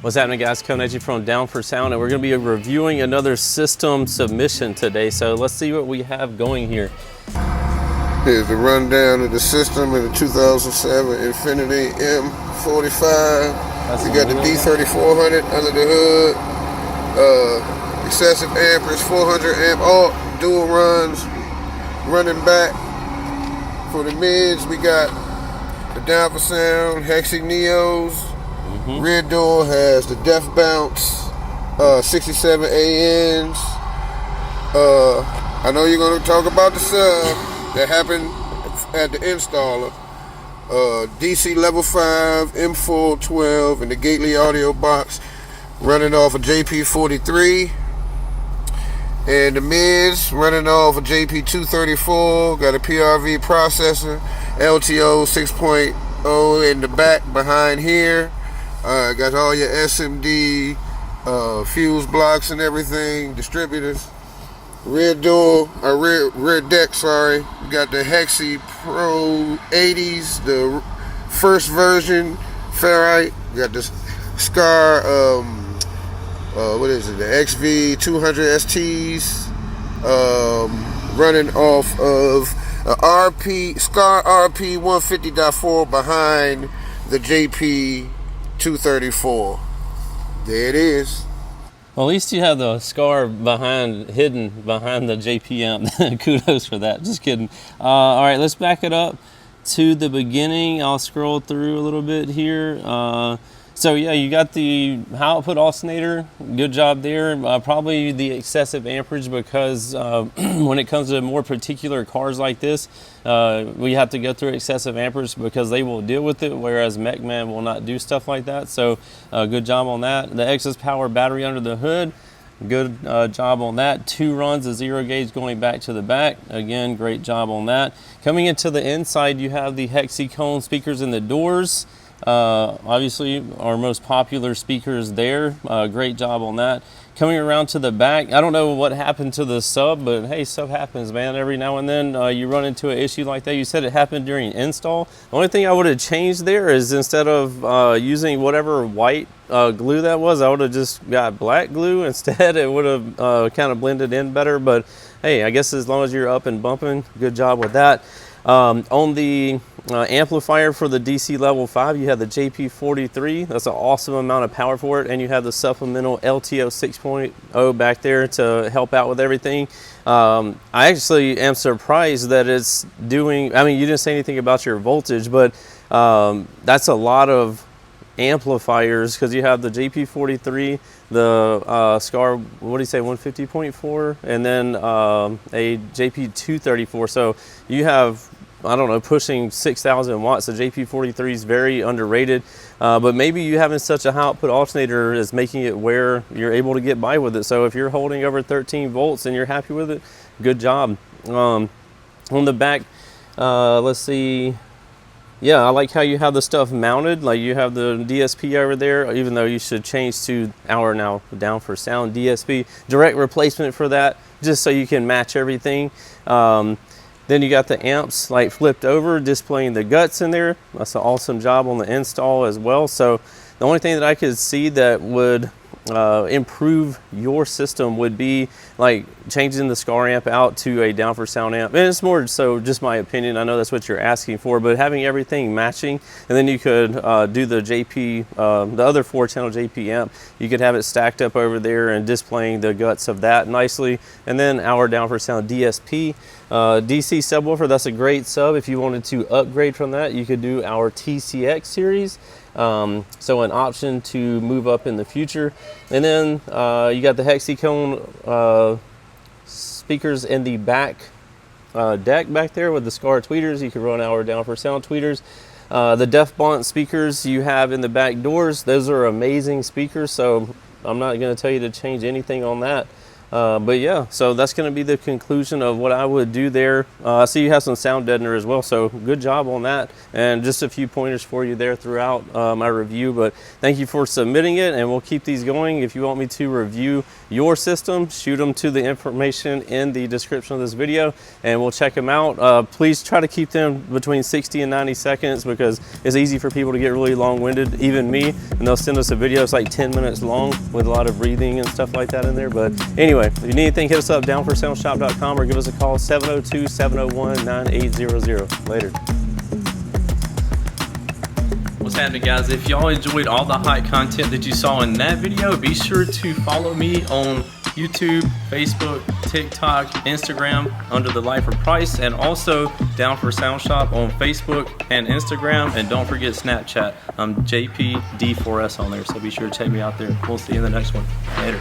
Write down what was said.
What's happening, guys? Coming at you from Down for Sound, and we're going to be reviewing another system submission today. So let's see what we have going here. Here's the rundown of the system in the 2007 Infiniti M45. We got the D3400 under the hood. Excessive amperage, 400 amp alt, dual runs, running back. For the mids, we got the Down for Sound Hexi Neos. Rear door has the Def Bounce 67 ANs. I know you're going to talk about the sub that happened at the installer. DC level 5, M4 12, and the Gately audio box running off a JP43. And the mids running off a JP234, got a PRV processor, LTO 6.0 in the back behind here. Got all your SMD, fuse blocks and everything, distributors. Rear deck, sorry. We got the Hexi Pro 80s, the first version Ferrite. We got the Scar, what is it? The XV200 STs, running off of a Scar RP 150.4 behind the JP 234. There it is. Well, at least you have the Scar hidden behind the JP amp. Kudos for that. Just kidding. All right, let's back it up to the beginning. I'll scroll through a little bit here. So yeah, you got the high output alternator. Good job there. Probably the excessive amperage, because when it comes to more particular cars like this, we have to go through excessive amperage because they will deal with it, whereas MechMan will not do stuff like that. So good job on that. The excess power battery under the hood. Good job on that. 2 runs of 0 gauge going back to the back. Again, great job on that. Coming into the inside, you have the Hexicone speakers in the doors. Obviously our most popular speakers there. Great job on that. Coming around to the back, I don't know what happened to the sub, but hey, stuff happens, man. Every now and then you run into an issue like that. You said it happened during install. The only thing I would have changed there is, instead of using whatever white glue that was, I would have just got black glue instead. It would have kind of blended in better, but hey, I guess as long as you're up and bumping, good job with that. On the amplifier for the DC level 5, you have the JP43. That's an awesome amount of power for it, and you have the supplemental LTO 6.0 back there to help out with everything. I actually am surprised that it's doing, I mean, you didn't say anything about your voltage, but that's a lot of amplifiers, because you have the JP43, the Scar, what do you say, 150.4, and then a JP234. So you have, I don't know, pushing 6,000 watts. The JP43 is very underrated, but maybe you having such a high output alternator is making it where you're able to get by with it. So if you're holding over 13 volts and you're happy with it, good job. On the back, let's see. Yeah, I like how you have the stuff mounted. Like you have the DSP over there, even though you should change to our now Down for Sound DSP. Direct replacement for that, just so you can match everything. Then you got the amps like flipped over, displaying the guts in there. That's an awesome job on the install as well. So the only thing that I could see that would improve your system would be like changing the Scar amp out to a Down for Sound amp. And it's more so just my opinion. I know that's what you're asking for, but having everything matching, and then you could do the JP, the other 4-channel JP amp, you could have it stacked up over there and displaying the guts of that nicely. And then our Down for Sound DSP, DC subwoofer, that's a great sub. If you wanted to upgrade from that, you could do our TCX series. So an option to move up in the future. And then you got the Hexicone speakers in the back deck back there with the Scar tweeters. You can run our Down for Sound tweeters. The Def Bounce speakers you have in the back doors, those are amazing speakers, so I'm not going to tell you to change anything on that. But yeah, so that's going to be the conclusion of what I would do there. I see you have some sound deadener as well, so good job on that. And just a few pointers for you there throughout my review. But thank you for submitting it, and we'll keep these going. If you want me to review your system, shoot them to the information in the description of this video, and we'll check them out. Please try to keep them between 60 and 90 seconds because it's easy for people to get really long-winded, even me, and they'll send us a video that's like 10 minutes long with a lot of breathing and stuff like that in there. But anyway, if you need anything, hit us up, downforsoundshop.com, or give us a call, 702-701-9800. Later. What's happening, guys? If y'all enjoyed all the hot content that you saw in that video, be sure to follow me on YouTube, Facebook, TikTok, Instagram under the Lifer Price, and also Down for Sound Shop on Facebook and Instagram. And don't forget Snapchat. I'm JPD4S on there, so be sure to check me out there. We'll see you in the next one. Later.